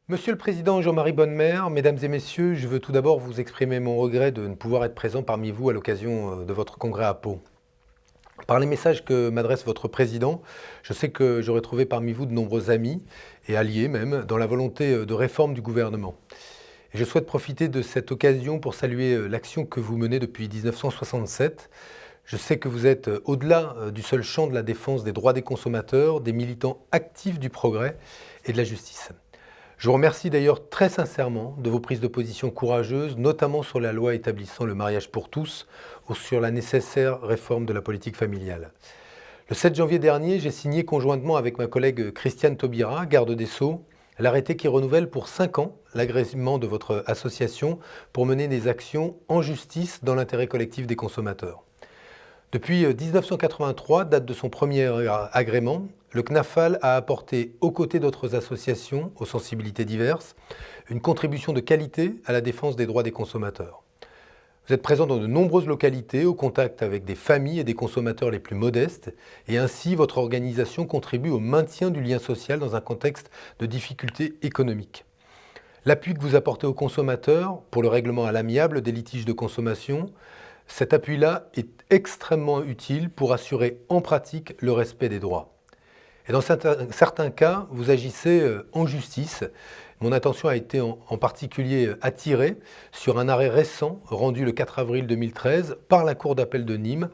Monsieur le Président Jean-Marie Bonnemer, Mesdames et Messieurs, je veux tout d'abord vous exprimer mon regret de ne pouvoir être présent parmi vous à l'occasion de votre congrès à Pau. Par les messages que m'adresse votre Président, je sais que j'aurai trouvé parmi vous de nombreux amis et alliés même dans la volonté de réforme du gouvernement. Et je souhaite profiter de cette occasion pour saluer l'action que vous menez depuis 1967. Je sais que vous êtes au-delà du seul champ de la défense des droits des consommateurs, des militants actifs du progrès et de la justice. Je vous remercie d'ailleurs très sincèrement de vos prises de position courageuses, notamment sur la loi établissant le mariage pour tous ou sur la nécessaire réforme de la politique familiale. Le 7 janvier dernier, j'ai signé conjointement avec ma collègue Christiane Taubira, garde des Sceaux, l'arrêté qui renouvelle pour 5 ans l'agrément de votre association pour mener des actions en justice dans l'intérêt collectif des consommateurs. Depuis 1983, date de son premier agrément, le CNAFAL a apporté, aux côtés d'autres associations aux sensibilités diverses, une contribution de qualité à la défense des droits des consommateurs. Vous êtes présent dans de nombreuses localités, au contact avec des familles et des consommateurs les plus modestes, et ainsi votre organisation contribue au maintien du lien social dans un contexte de difficultés économiques. L'appui que vous apportez aux consommateurs pour le règlement à l'amiable des litiges de consommation, cet appui-là est extrêmement utile pour assurer en pratique le respect des droits. Et dans certains cas, vous agissez en justice. Mon attention a été en particulier attirée sur un arrêt récent rendu le 4 avril 2013 par la Cour d'appel de Nîmes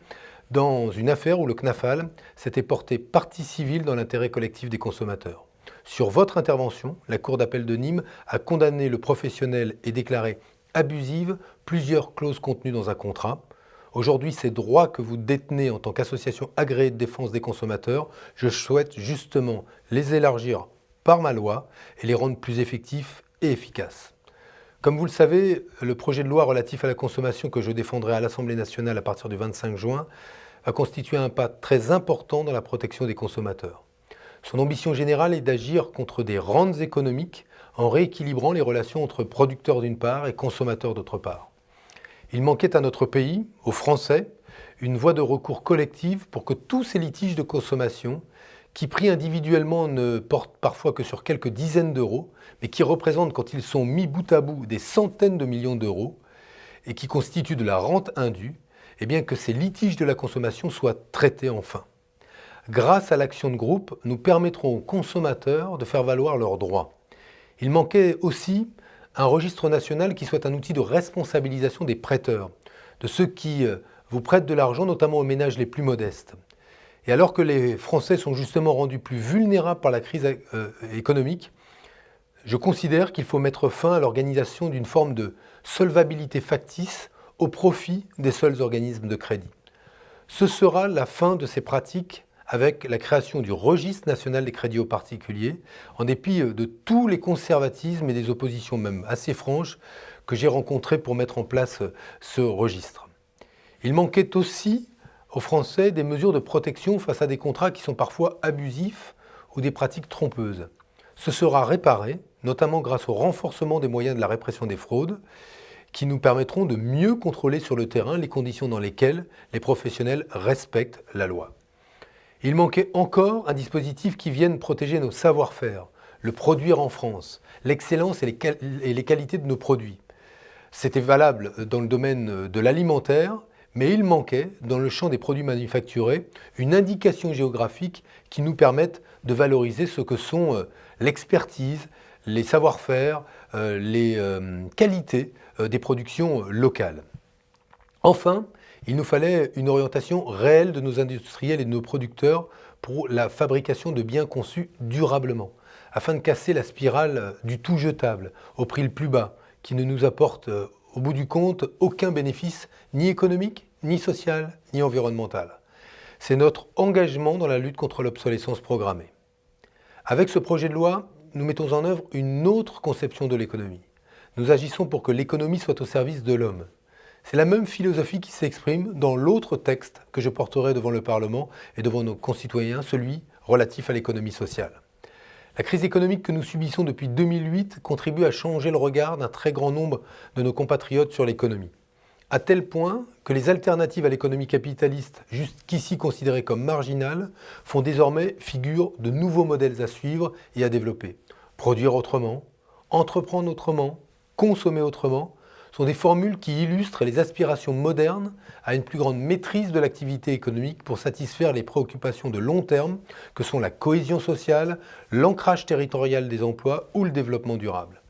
dans une affaire où le CNAFAL s'était porté partie civile dans l'intérêt collectif des consommateurs. Sur votre intervention, la Cour d'appel de Nîmes a condamné le professionnel et déclaré abusive plusieurs clauses contenues dans un contrat. Aujourd'hui, ces droits que vous détenez en tant qu'association agréée de défense des consommateurs, je souhaite justement les élargir par ma loi et les rendre plus effectifs et efficaces. Comme vous le savez, le projet de loi relatif à la consommation que je défendrai à l'Assemblée nationale à partir du 25 juin va constituer un pas très important dans la protection des consommateurs. Son ambition générale est d'agir contre des rentes économiques en rééquilibrant les relations entre producteurs d'une part et consommateurs d'autre part. Il manquait à notre pays, aux Français, une voie de recours collective pour que tous ces litiges de consommation, qui pris individuellement ne portent parfois que sur quelques dizaines d'euros, mais qui représentent quand ils sont mis bout à bout des centaines de millions d'euros et qui constituent de la rente indue, eh bien que ces litiges de la consommation soient traités enfin. Grâce à l'action de groupe, nous permettrons aux consommateurs de faire valoir leurs droits. Il manquait aussi un registre national qui soit un outil de responsabilisation des prêteurs, de ceux qui vous prêtent de l'argent, notamment aux ménages les plus modestes. Et alors que les Français sont justement rendus plus vulnérables par la crise économique, je considère qu'il faut mettre fin à l'organisation d'une forme de solvabilité factice au profit des seuls organismes de crédit. Ce sera la fin de ces pratiques avec la création du registre national des crédits aux particuliers, en dépit de tous les conservatismes et des oppositions même assez franches que j'ai rencontrées pour mettre en place ce registre. Il manquait aussi aux Français des mesures de protection face à des contrats qui sont parfois abusifs ou des pratiques trompeuses. Ce sera réparé, notamment grâce au renforcement des moyens de la répression des fraudes, qui nous permettront de mieux contrôler sur le terrain les conditions dans lesquelles les professionnels respectent la loi. Il manquait encore un dispositif qui vienne protéger nos savoir-faire, le produire en France, l'excellence et les qualités de nos produits. C'était valable dans le domaine de l'alimentaire, mais il manquait, dans le champ des produits manufacturés, une indication géographique qui nous permette de valoriser ce que sont l'expertise, les savoir-faire, les qualités des productions locales. Enfin, il nous fallait une orientation réelle de nos industriels et de nos producteurs pour la fabrication de biens conçus durablement, afin de casser la spirale du tout jetable au prix le plus bas, qui ne nous apporte au bout du compte aucun bénéfice ni économique, ni social, ni environnemental. C'est notre engagement dans la lutte contre l'obsolescence programmée. Avec ce projet de loi, nous mettons en œuvre une autre conception de l'économie. Nous agissons pour que l'économie soit au service de l'homme. C'est la même philosophie qui s'exprime dans l'autre texte que je porterai devant le Parlement et devant nos concitoyens, celui relatif à l'économie sociale. La crise économique que nous subissons depuis 2008 contribue à changer le regard d'un très grand nombre de nos compatriotes sur l'économie, à tel point que les alternatives à l'économie capitaliste, jusqu'ici considérées comme marginales, font désormais figure de nouveaux modèles à suivre et à développer. Produire autrement, entreprendre autrement, consommer autrement, sont des formules qui illustrent les aspirations modernes à une plus grande maîtrise de l'activité économique pour satisfaire les préoccupations de long terme que sont la cohésion sociale, l'ancrage territorial des emplois ou le développement durable.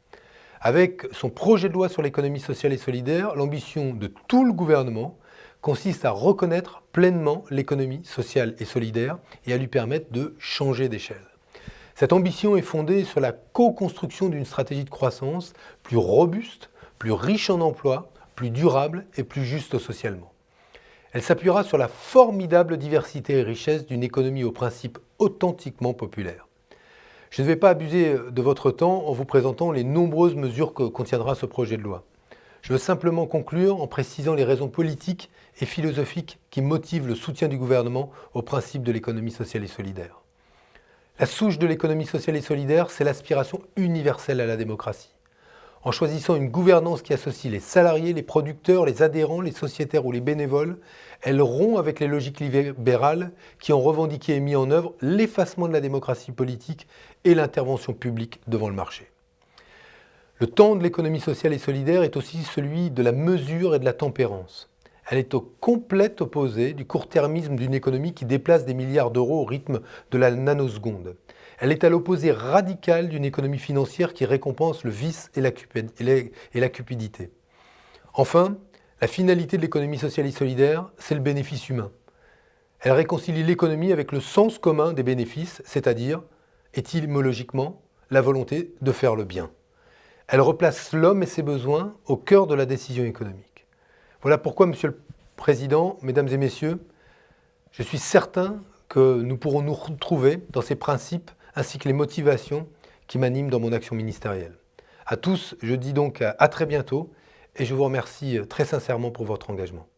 Avec son projet de loi sur l'économie sociale et solidaire, l'ambition de tout le gouvernement consiste à reconnaître pleinement l'économie sociale et solidaire et à lui permettre de changer d'échelle. Cette ambition est fondée sur la co-construction d'une stratégie de croissance plus robuste, plus riche en emplois, plus durable et plus juste socialement. Elle s'appuiera sur la formidable diversité et richesse d'une économie aux principes authentiquement populaires. Je ne vais pas abuser de votre temps en vous présentant les nombreuses mesures que contiendra ce projet de loi. Je veux simplement conclure en précisant les raisons politiques et philosophiques qui motivent le soutien du gouvernement aux principes de l'économie sociale et solidaire. La souche de l'économie sociale et solidaire, c'est l'aspiration universelle à la démocratie. En choisissant une gouvernance qui associe les salariés, les producteurs, les adhérents, les sociétaires ou les bénévoles, elle rompt avec les logiques libérales qui ont revendiqué et mis en œuvre l'effacement de la démocratie politique et l'intervention publique devant le marché. Le temps de l'économie sociale et solidaire est aussi celui de la mesure et de la tempérance. Elle est au complet opposé du court-termisme d'une économie qui déplace des milliards d'euros au rythme de la nanoseconde. Elle est à l'opposé radical d'une économie financière qui récompense le vice et la cupidité. Enfin, la finalité de l'économie sociale et solidaire, c'est le bénéfice humain. Elle réconcilie l'économie avec le sens commun des bénéfices, c'est-à-dire, étymologiquement, la volonté de faire le bien. Elle replace l'homme et ses besoins au cœur de la décision économique. Voilà pourquoi, Monsieur le Président, Mesdames et Messieurs, je suis certain que nous pourrons nous retrouver dans ces principes ainsi que les motivations qui m'animent dans mon action ministérielle. À tous, je dis donc à très bientôt et je vous remercie très sincèrement pour votre engagement.